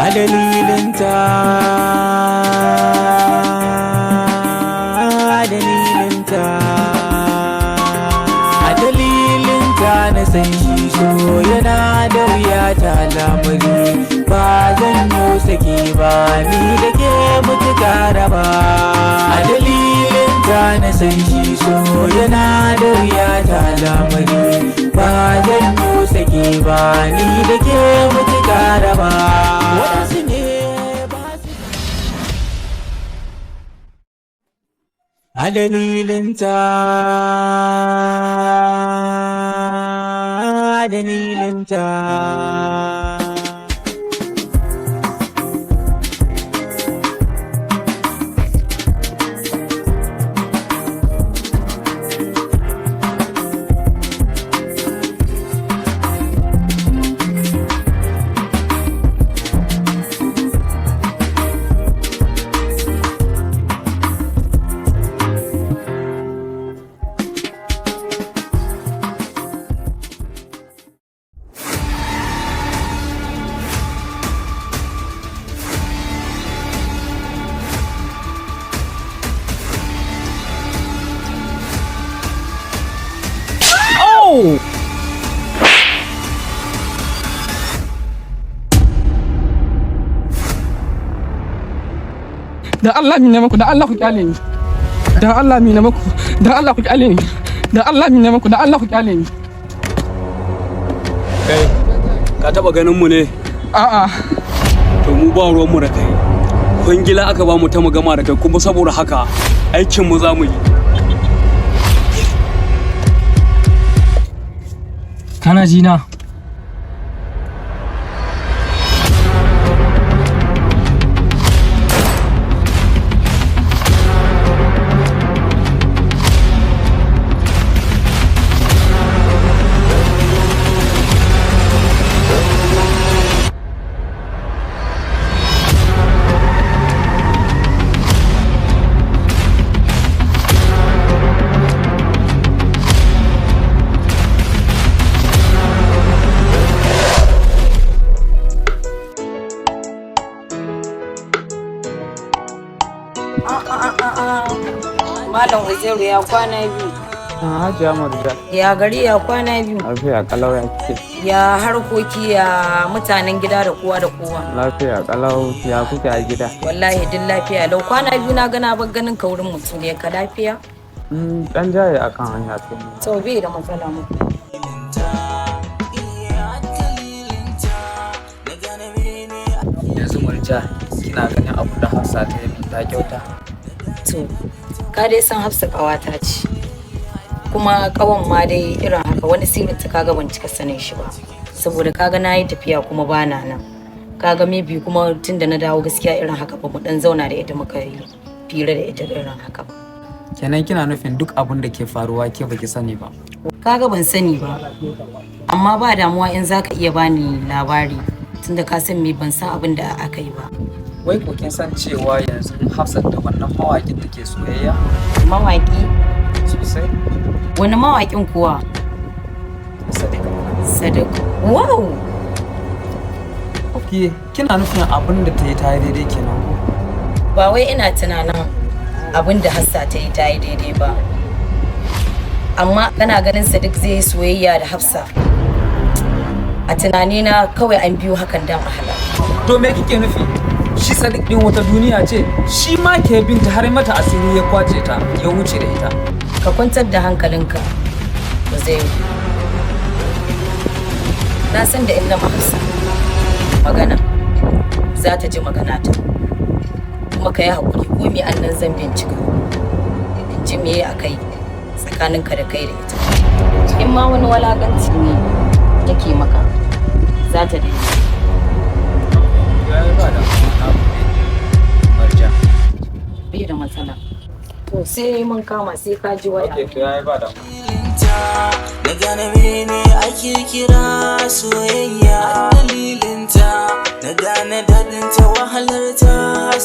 a dalilinta na san shi so yana da wuya ta lamari ba zan yi saki ba ni da ke mutuka raba a dalilinta na san shi so yana da wuya ta lamari ba zan yi saki ba ni da ke mutuka raba wadansu ne ba su a dalilinta da Allah mi nemaku da Allah ku kyale ni da Allah mi nemaku da Allah ku kyale ni da Allah mi nemaku da Allah ku kyale ni kai ka taba ganin mu ne a'a to mu ba ruwan mu da kai kwangila aka ba mu ta magama da kai kuma saboda haka aikin mu za mu yi kana ji na Malam Uzeru ya kwana biyu. Hajiya Marja. Ya gari ya kwana biyu. Lafiya kalau ya kike. Ya harkoki ya mutanen gida da kowa da kowa. Lafiya kalau ya kuke a gida. Wallahi din lafiya lau kwana biyu na gana bar ganin ka wurin mutum ne ka lafiya. Dan jaye akan hanya sai. To bai da matsala mu. Yanzu Marja kina ganin abu da Hausa ta yi ta kyauta. To ka dai san Hafsa ƙawata ce kuma ƙawan ma dai irin haka wani sirrin ta kaga ban cika sanin shi ba saboda kaga na yi tafiya kuma bana nan kaga maybe kuma tun da na dawo gaskiya irin haka ba mu dan zauna da ita muka yi fira da ita irin haka ba kenan kina nufin duk abun da ke faruwa ke baki sani ba kaga ban sani ba amma ba damuwa in zaka iya bani labari tunda ka san me ban san abin da aka yi ba wai ko kin san cewa yanzu Hafsat da wannan mawaƙin take soyayya? Mawaƙi? Sosai. Wani mawaƙin kuwa? Sadiq. Sadiq. Wow! Ok, kina nufin abin da ta yi daidai kenan ko? Ba wai ina tunanin abin da Hafsa ta yi daidai ba. Amma kana ganin Sadiq zai yi soyayya da Hafsa. A tunanina kawai an biyo hakan dan a halal. To me kike nufi? Shi Sadiq din wata duniya ce, shi ma ke binta har mata asiri ya kwace ta, ya wuce da ita. Ka kwantar da hankalinka, ba zai yi. Na san da inda Hafsa magana, za ta ji magana ta. Kuma ka yi haƙuri ko me annan zan bincika. In ji me a kai tsakaninka da kai da ita. In ma wani walakanci ne yake maka, za ta daina. Bai da matsala. To sai mun kama sai ka ji waya. Okay, to yayi ba da. Na gane mene ake kira soyayya dalilinta na gane dadinta wahalarta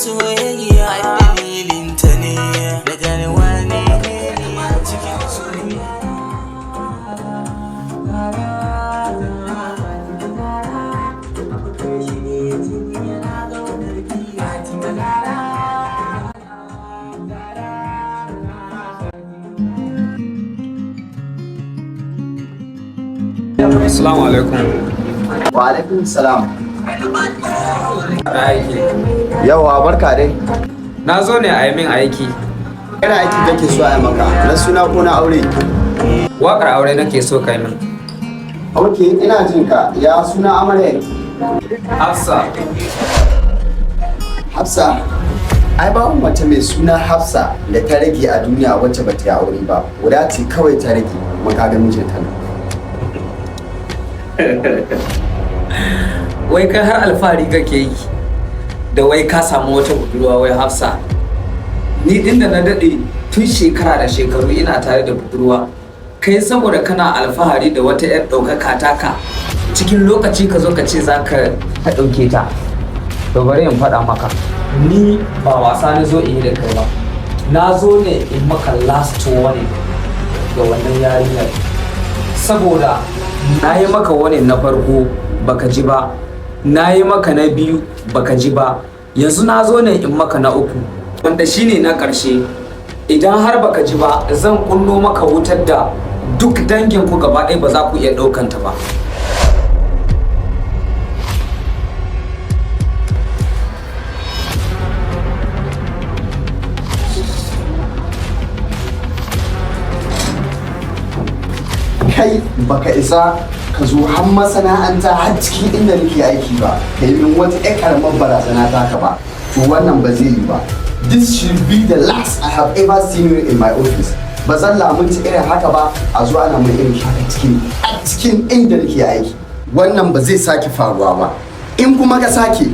soyayya dalilinta ne na gane wane ne cikin soyayya Assalamu alaikum. Wa alaikum salam. Aiki. Yawa barka dai. Na zo ne a yi min aiki. Ina aiki kake so a yi maka na suna ko na aure? Waƙar aure nake so kai min. Ok, ina jin ka. Ya suna amarya? Hafsa. Hafsa. Ai ba mace mai suna Hafsa da ta rage a duniya wacce ba ta yi aure ba. Guda ce kawai ta rage maka ga mijinta nan. Wai kai har alfahari kake yi da wai ka samu wata budurwa wai Hafsa. Ni din da na daɗe tun shekara da shekaru ina tare da budurwa. Kai saboda kana alfahari da wata 'yar ɗaukaka taka cikin lokaci ka zo ka ce za ka ɗauke ta. To bari in faɗa maka. Ni ba wasa na zo in yi da kai ba. Na zo ne in maka last warning ga wannan yarinyar. Saboda na yi maka wani na farko baka ji ba, na yi maka na biyu baka ji ba, yanzu na zo ne in maka na uku wanda shine na ƙarshe. Idan har baka ji ba zan kunno maka wutar da duk dangin ku gaba ɗaya ba za ku iya ɗaukanta ba. Kai baka isa ka zo har masana'anta har cikin inda nake aiki ba ka yi min wata ƴar karamar barazana taka ba, to wannan ba zai yi ba. This should be the last I have ever seen you in my office. Ba zan lamunci irin haka ba a zo ana mai irin haka cikin inda nake aiki. Wannan ba zai sake faruwa ba. In kuma ka sake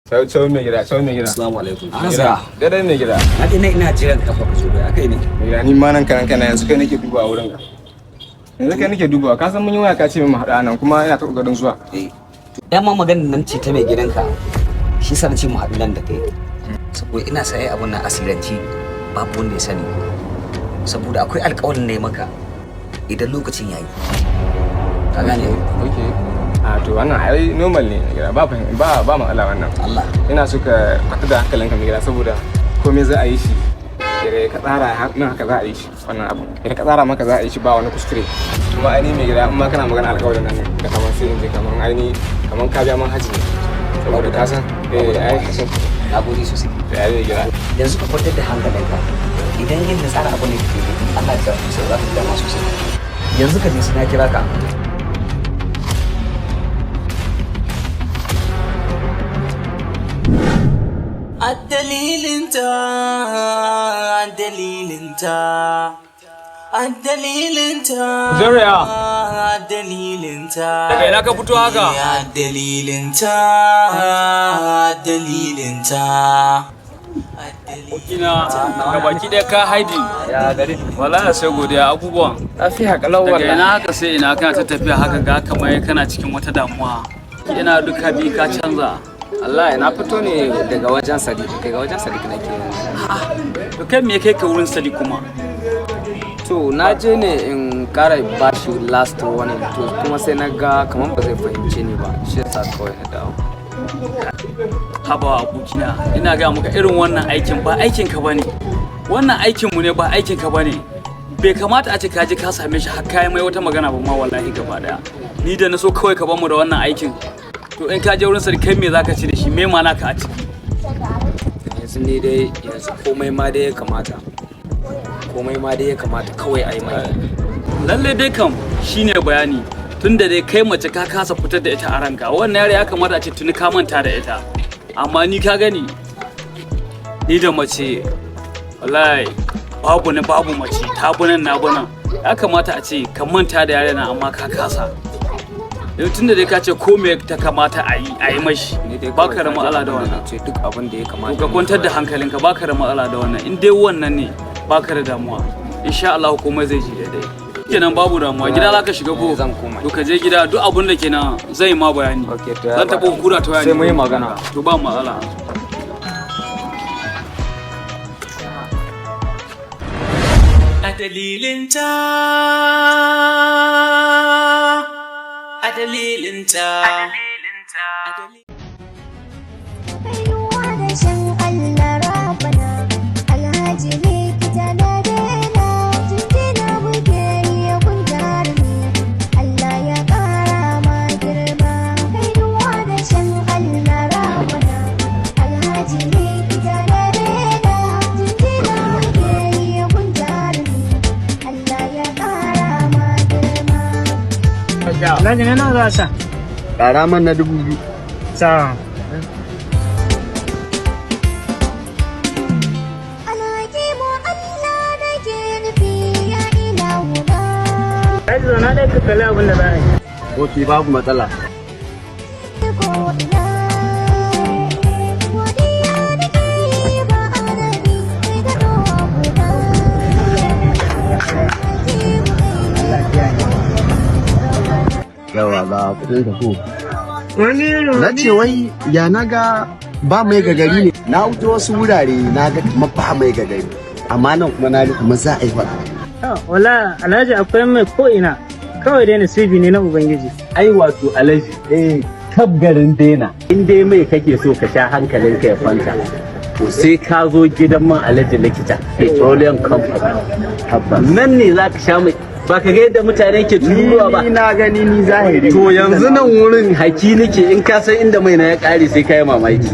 Sau mai gida. Assalamu alaikum. Dare mai gida. Na dai ina jiran kafa ka zo bai akai ne. Mai ni ma nan kana yanzu kai nake dubawa wurin ka. Yanzu kai nake dubawa, ka san mun yi waya ka ce mu haɗa nan kuma ina ta kokarin zuwa. Dama maganar nan ce ta mai gidanka. Shi yasa na ce mu haɗu nan da kai. Saboda ina sai abun nan asiranci babu wanda ya sani. Saboda akwai alƙawarin ne maka idan lokacin yayi. Ka gane? Okay. A to wannan ai normal ne gida ba matsala wannan. Allah. Ina so ka kwata da hankalinka mai gida saboda komai za a yi shi. Idan ka tsara nan haka za a yi shi wannan abu. Idan ka tsara maka za a yi shi ba wani kuskure. Kuma ai mai gida in ma kana magana alƙawarin nan da kamar sai in je kamar ka biya man haji ne. Saboda ka san ai na gode sosai. Da ya gida. Yanzu ka kwantar da hankalinka. Idan yin da tsara abu ne kake Allah ya sa za ka dama sosai. Yanzu ka je sai na kira ka. Dalilinta Zuriya. Dalilinta Daga ina ka fito haka? Dalilinta Kina ga baki ɗaya ka haidi. Ya gari. Wallahi sai godiya abubuwan. Lafiya kalau Daga wallahi. ina haka sai ina kana ta tafiya haka ga kamar kana cikin wata damuwa. Ina duka bi ka canza. Allah na fito ne daga wajen Sadiq nake yanzu. To kai me kai ka wurin Sali kuma? To na je ne in kara bashi last warning to kuma sai na ga kaman ba zai fahimce ni ba shi yasa kawai na dawo. Haba abokina, ina ga muka irin wannan aikin ba aikin ka bane. Wannan aikin mu ne ba aikin ka bane. Bai kamata a ce ka je ka same shi har kai mai wata magana ba ma wallahi gaba daya. Ni da na so kawai ka bar mu da wannan aikin. To in ka je wurin Sali kai me zaka ci da shi? Me ma naka a ciki? Yanzu ni dai yanzu komai ma dai ya kamata kawai a yi mai. Lalle dai kam shine bayani. Tunda dai kai mace ka kasa fitar da ita a ranka, wannan yare ya kamata a ce tuni ka manta da ita. Amma ni ka gani ni da mace wallahi babu na babu mace tabunan na bunan ya kamata a ce ka manta da yare na amma ka kasa yau tunda dai ka ce ko me ta kamata a yi mashi baka da matsala da wannan ce duk abin da ya kamata ka kwantar da hankalinka baka da matsala da wannan in dai wannan ne baka da damuwa insha Allah komai zai ji daidai kenan babu damuwa gida za ka shiga ko zan koma to ka je gida duk abin da kenan zai ma bayani zan taɓa hukura ta bayani sai mu yi magana to ba matsala a dalilinta a dalilinta Alhaji ne nawa za sa? Ƙara man na 2000. Sa. Alhaji zo na dai ka kalli abin da za a yi. Ok, babu matsala. Yawa ga kudin ka ko. Na ce wai ya naga ba mai gagari ne. Na wuce wasu wurare na ga kuma ba mai gagari. Amma nan kuma na ga kuma za a yi faɗa. Wala Alhaji akwai mai ko ina. Kawai dai nasibi ne na Ubangiji. Ai wato Alhaji kab garin daina. In dai mai kake so ka sha hankalin ka ya kwanta. To sai ka zo gidan man Alhaji likita Petroleum Company. Nan ne za ka sha mai ba ka ga yadda mutane ke tururuwa ba. Ni na gani ni zahiri. To yanzu nan wurin haki nake in ka san inda mai na ya kare sai ka yi mamaki.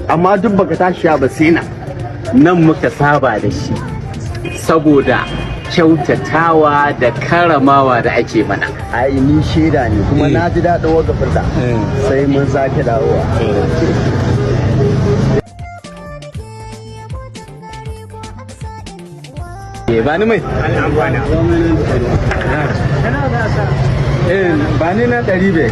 Amma duk baka tashi ba sai na. Nan muka saba da shi saboda kyautatawa da karamawa da ake mana. Ai ni shaida ne kuma na ji daɗin wanga furta. Sai mun sake dawowa. Ba ni mai? Ba ni na 500.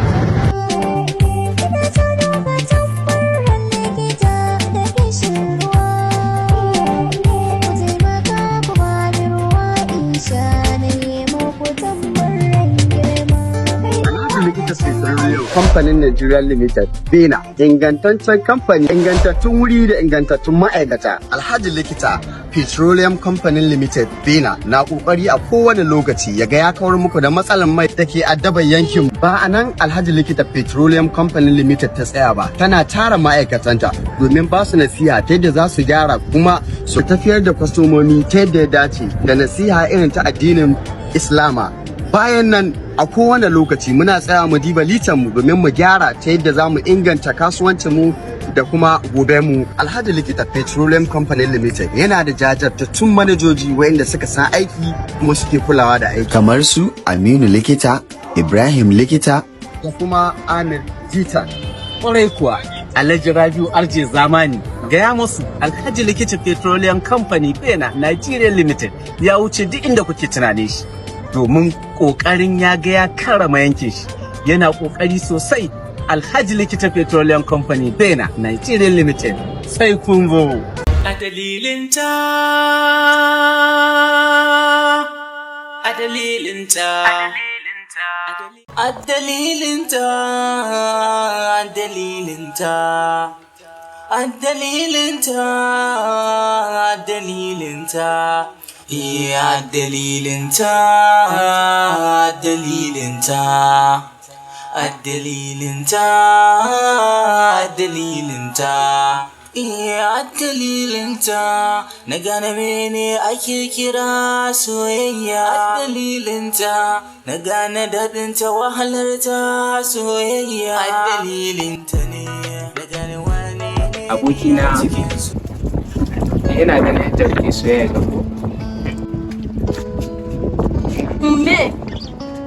Kamfanin Nigeria Limited, Bena, ingantaccen kamfani, ingantattun wuri da ingantattun ma'aikata. Alhaji Likita Petroleum Company Limited, Bena, na kokari a kowane lokaci ya ga ya kawar muku da matsalar mai da ke addabar yankin. Ba a nan Alhaji Likita Petroleum Company Limited ta tsaya ba, tana tara ma'aikatanta domin ba su nasiha ta yadda za su gyara kuma su tafiyar da kwastomomi ta yadda ya dace da nasiha irin ta addinin Islama. Bayan nan a kowane lokaci muna tsaya mu diba litan mu domin mu gyara ta yadda za mu inganta kasuwancin mu da kuma gobe mu. Alhaji Likita Petroleum Company Limited yana da jajirtattun manajoji wayanda suka san aiki kuma suke kulawa da aiki. Kamar su Aminu Likita, Ibrahim Likita da kuma Amir Jita. Kwarai kuwa Alhaji Rabiu Arje Zamani gaya musu Alhaji Likita Petroleum Company Bena Nigeria Limited ya wuce duk inda kuke tunanin shi. Domin ƙoƙarin ya ga ya karama yankin shi yana ƙoƙari sosai. Alhaji Likita Petroleum Company Bena Nigeria Limited sai kun zo. A dalilinta, a dalilinta, a dalilinta, a dalilinta, a dalilinta, a dalilinta. Ya dalilinta, dalilinta, dalilinta, dalilinta. Ya dalilinta, na gane mene ake kira soyayya. Dalilinta, na gane daɗinta wahalarta soyayya. Dalilinta ne, na gane wane ne. Abokina yana ganin yadda muke soyayya da ku. Me?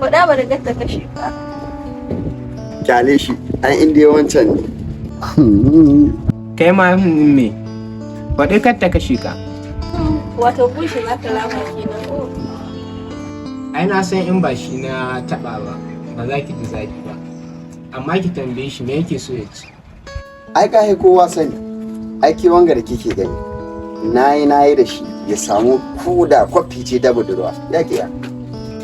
Faɗa ba da gata kashe ka. Kyale shi, an inda yawancan ne. Kai ma me? Faɗi kar ta kashe ka. Wato bushe za ka lama kenan ko? Ai na san in ba shi na taɓa ba za ki ji zafi ba. Amma ki tambaye shi me yake so ya ci. Ai ka kowa sani, aiki wanga da kike gani. Nayi da shi ya samu koda kwafi ce da budurwa. Ya ke ya.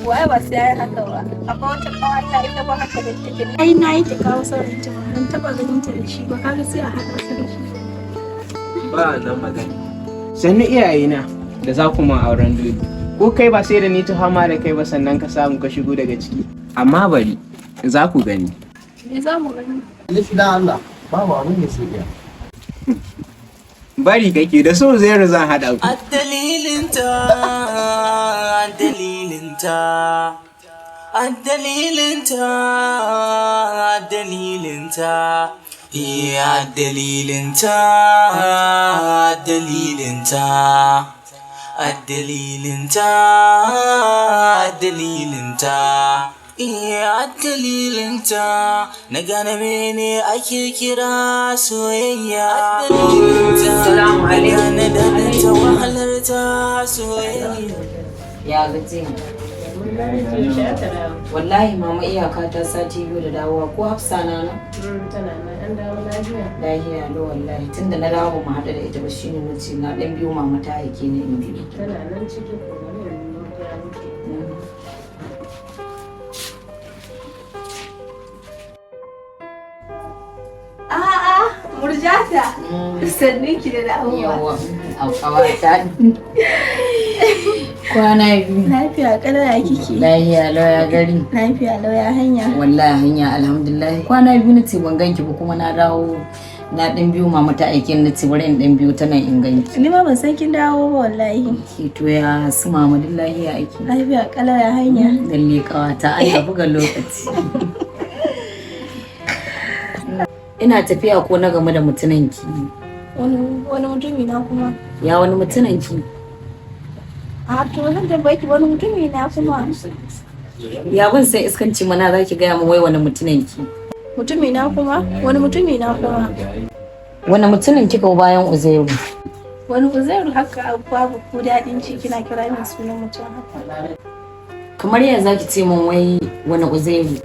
Waye ba sai yayi haka ba. Akwai wata kawata ita ba haka da take. Ai nayi ta kawo sauran ta ban taba ganin ta da shi ba kaga sai a haɗa su da shi. Ba nan magana. Sannu iyayena da za ku ma auren dole. Ko kai ba sai da ni ta fama da kai ba sannan ka samu ka shigo daga ciki. Amma bari za ku gani. Me za mu gani? Lifi dan Allah, babu abin da sai ya. Bari kake da so zai zan haɗa ku. Dalilinta. Iya dalilinta. Iya dalilinta. Na gane mene ake kira soyayya. Assalamu alaikum. Na gane daɗinta wahalarta soyayya. Ya gaji. Wallahi mama iyaka ta sati biyu da dawowa ko Hafsa na nan? Tana nan an dawo lafiya. Lafiya lo wallahi tunda na dawo ba mu haɗu da ita ba shine na ce na ɗan biyu mama ta aike ni in biyu. Tana nan cikin kuma ne ya muke. A'a, Murjata. Sannin ki da dawowa. Yawa, kawata. Kwana biyu. Lafiya kalau ya kike? Lafiya lau ya gari. Lafiya lau ya hanya. Wallahi hanya alhamdulillah. Kwana biyu na ce ban ganki ba kuma na dawo na ɗan biyu mama ta aikin na ce bari in ɗan biyu ta nan in ganki. Ni ma ban san kin dawo ba wallahi. Ke to ya su mama duk lafiya aiki. Lafiya kalau ya hanya. Lalle kawata Allah buga lokaci. Ina tafiya ko na game da mutunan ki. Wani mutumi na kuma. Ya wani mutunan ki? A to zan tambaye ki wani mutumi na kuma. Ya bin sai iskanci mana zaki gaya min wai wani mutunan ki. Mutumi na kuma? Wani mutumi na kuma? Wani mutumin kika bayan Uzairu? Wani Uzairu haka babu ko daɗin ci kina kira min sunan mutum haka. Kamar yanzu zaki ce min wai wani Uzairu.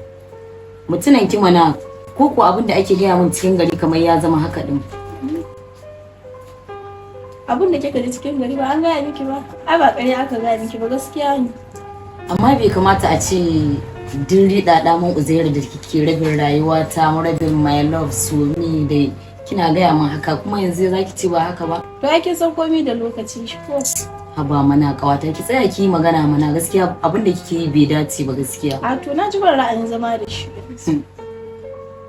Mutunan ki mana ko ko abin da ake gaya min cikin gari kamar ya zama haka din. Abin da kika ji cikin gari ba an gaya miki ba. Ai ba ƙarya aka gaya miki ba gaskiya ne. Amma bai kamata a ce din riɗaɗa mun Uzairu da kike rabin rayuwa ta mu rabin my love so me da kina gaya min haka kuma yanzu zaki ce ba haka ba. To ai kin san komai da lokaci shi ko. Haba mana kawata ki tsaya ki magana mana gaskiya abin da kike yi bai dace ba gaskiya. A to na ji ban ra'ayin zama da shi.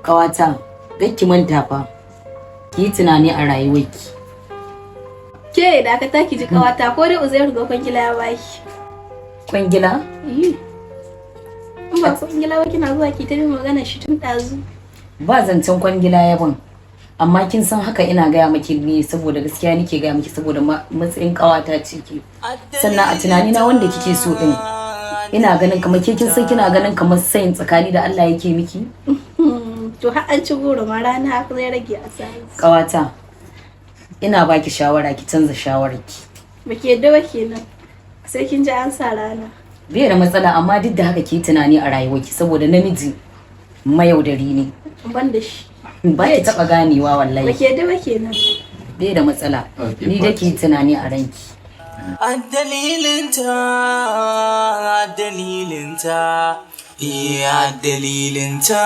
Kawata ki manta fa ki yi tunani a rayuwarki. Ke da ka taki ji kawata ko dai Uzairu ga kwangila ya baki. Kwangila? In ba kwangila ba kina zuwa ki ta bin magana shi tun ɗazu. Ba zancen kwangila yaban. Amma kin san haka ina gaya miki ne saboda gaskiya nake gaya miki saboda matsayin kawata ce ke. Sannan a tunani na wanda kike so din. Ina ganin kamar ke kin san kina ganin kamar sayin tsakani da Allah yake miki. To har an ci goro ma rana haka zai rage asali. Kawata ina baki shawara ki canza shawararki. Baki yadda ba kenan. Sai kin ji an sa rana. Bai da matsala amma duk da haka ki tunani a rayuwarki saboda namiji mayaudari ne. Ban da shi. Ba ki taba ganewa wallahi. Baki yadda ba kenan. Bai da matsala. Ni da ki tunani a ranki. Dalilinta. Iya dalilinta.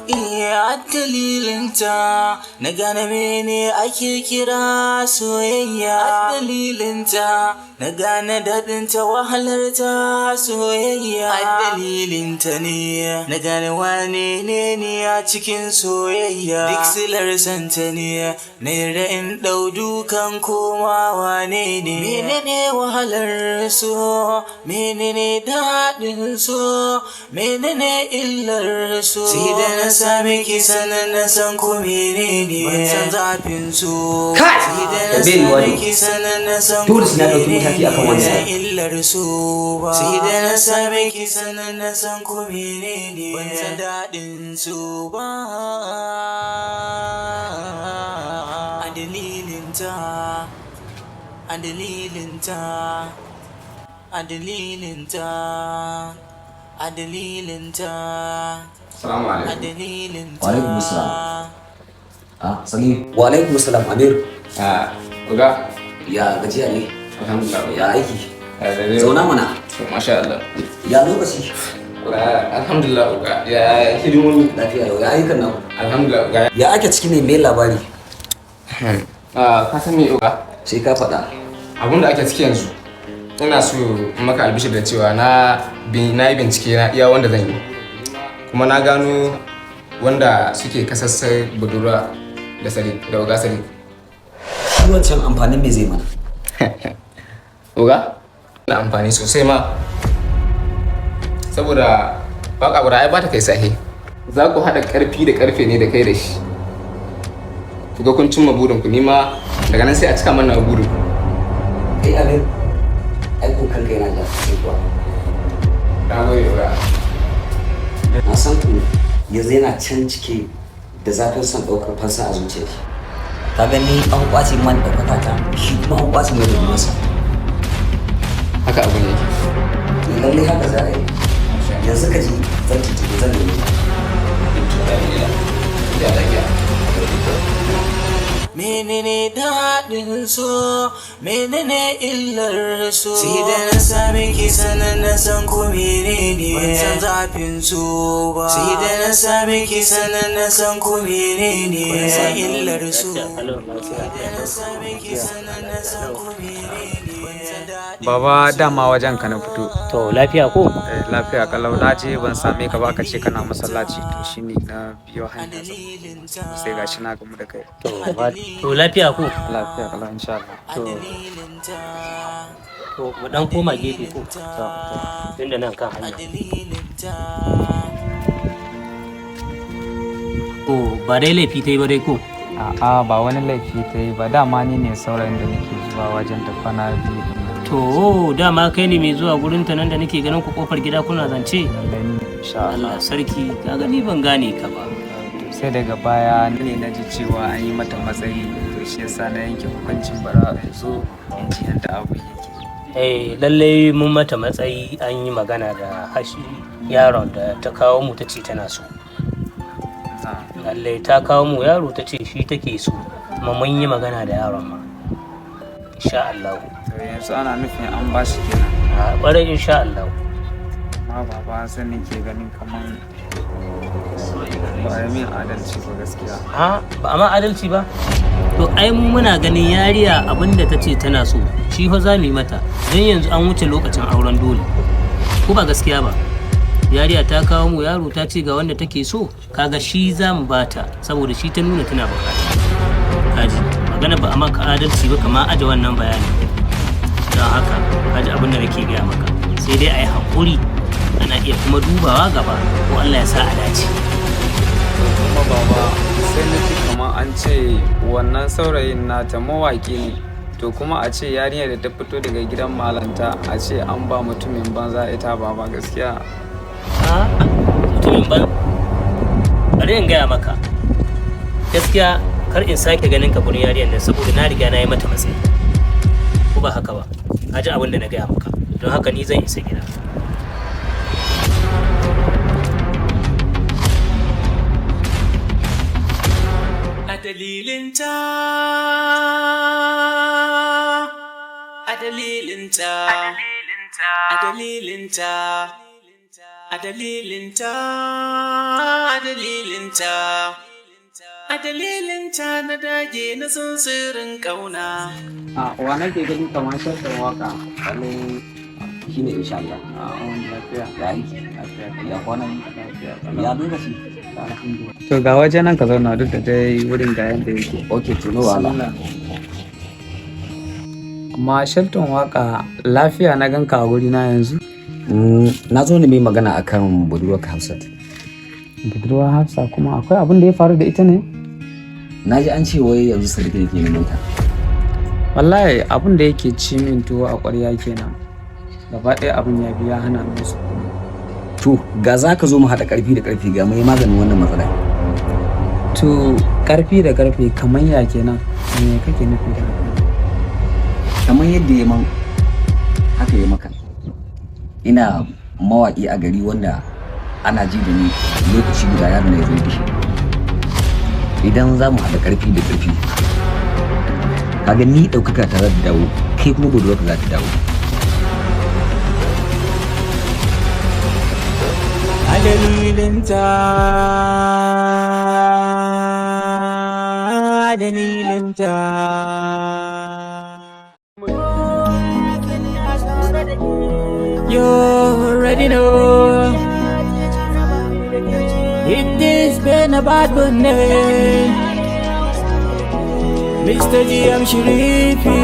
Iya dalilinta. Na gane mene ake kira soyayya. Dalilinta. Na gane daɗinta wahalarta soyayya. Dalilinta ne. Na gane wane ne a cikin soyayya. Duk silar santa ne. Na yarda in ɗau dukan koma wane ne. Menene wahalar so? Menene daɗin so? Menene illar so? Sai da na same miki sannan na san ko menene ban san zafin su Kai! sai da na Da bai san yiwa ne. miki sannan na san ko Dole sai na ɗauki mataki akan menene wannan. illar su ba sai da na san miki sannan na san ko menene ban san daɗin su ba a dalilinta a dalilinta a dalilinta a dalilinta Assalamu a alaikum. dalilinta Wa alaikum assalam. Ah, Sani. Wa alaikum assalam Amir. Uga. Ya gajiya ne? Alhamdulillah. Ya aiki? Zauna mana. Masha Allah. Ya lokaci? Alhamdulillah uga. Ya hidimomi. Lafiya yau ya ayyukan nan. Alhamdulillah uga. Ya ake ciki ne mai labari? Ka san me uga? Sai ka faɗa. Abin da ake ciki yanzu ina so in maka albishir da cewa na yi bincike na iya wanda zan yi kuma na gano wanda suke kasassar budurwa da sadiq da uga sadiq. Shi wancan amfanin me zai mana? Uga na amfani sosai ma saboda baka guda ai ba ta kai sahi za ku haɗa ƙarfi da ƙarfe ne da kai da shi ku ga kun cimma burinku ni ma daga nan sai a cika mana burin. Kai Amir, aikun kanka yana da sai kuwa. Na gode uga. Na san ku yanzu yana can cike da zafin son ɗaukar fansa a zuciyar shi. Ka gani an kwace man ɗaukaka ta shi kuma an kwace mai da masa. Haka abin yake. Lallai haka za a yi. Yanzu ka ji zan tuntube zan nemi. menene daɗin so menene illar so sai da na same ki sannan na san ko menene ban san zafin so ba sai da na same ki sannan na san ko menene ban san illar so sai da na same ki sannan na san ko menene ban san daɗin Baba dama wajen ka na fito. To lafiya ko? Lafiya kalau na je ban same ka ba ka ce kana masallaci to shine na biyo hanya sai gashi na gamu da kai. To lafiya ko? Lafiya kalau insha Allah. To mu dan koma gefe ko? Tunda nan kan hanya. Ko ba dai laifi ta yi ba dai ko? A'a ba wani laifi ta yi ba dama ni ne saurayin da nake zuwa wajen ta kwana biyu. To dama kai ne mai zuwa gurin ta nan da nake ganin ku kofar gida kuna zance? Lallai ni insha Allah sarki ka gani ban gane ka ba. Sai daga baya ne na ji cewa an yi mata matsayi to shi yasa na yanke hukuncin bara yanzu in ji yadda abu yake. Lallai mun mata matsayi an yi magana da hashi yaron da ta kawo mu ta ce tana so. Lallai ta kawo mu yaro ta ce shi take so kuma mun yi magana da yaron ma. Insha Allah. To yanzu ana nufin an ba shi kenan. A ƙwarai insha Allah. Ma baba sai nake ganin kaman ba ya min adalci ba gaskiya. Ba a ma adalci ba? To ai mu muna ganin yariya abinda ta ce tana so shi fa za mu yi mata don yanzu an wuce lokacin auren dole. Ko ba gaskiya ba? Yariya ta kawo mu yaro ta ce ga wanda take so kaga shi za mu bata saboda shi ta nuna tana bukata. Kaji magana ba a maka adalci ba kama aje wannan bayani. Don haka kaji abin da nake gaya maka sai dai a yi haƙuri ana iya kuma dubawa gaba ko Allah ya sa a dace. Kuma baba sai na ji kamar an ce wannan saurayin nata mawaƙi ne to kuma a ce yarinyar da ta fito daga gidan malanta a ce an ba mutumin banza ita baba gaskiya. Mutumin ban bari in gaya maka gaskiya kar in sake ganin ka gurin yariyar nan saboda na riga na yi mata matsayi ko ba haka ba a ji abin da na gaya maka don haka ni zan isa gida. dalilinta a dalilinta a dalilinta a dalilinta a dalilinta a dalilinta na dage na son sirrin kauna wa nake gani kamar shafin waka shine insha Allah. Lafiya. Ya yi. Ya kwana. Ya duka shi. To ga waje nan ka zauna duk da dai wurin ga yanda yake. Okay to no wala. Amma Shelton waka lafiya na ganka a wuri na yanzu? Na zo ne mai magana akan budurwar Hausa. Budurwa Hafsa kuma akwai abin da ya faru da ita ne? Na ji an ce wai yanzu Sadiq ne ke neman ta. Wallahi abin da yake ci min tuwo a ƙwarya kenan. Gaba ɗaya abin ya biya hana min su. To ga za ka zo mu haɗa ƙarfi da ƙarfi ga mai maganin wannan matsala. To ƙarfi da ƙarfi kamar ya kenan me kake nufi da haka? Kamar yadda ya man haka ya maka. Ina mawaƙi a gari wanda ana ji da ni lokaci guda yaro na ya zo da shi. Idan za mu haɗa ƙarfi da ƙarfi kaga ni ɗaukaka ta za ta dawo kai kuma budurwarka za ta dawo. A dalilinta, a dalilinta. You already know if this been a bad one, Mr. GM Sharifi.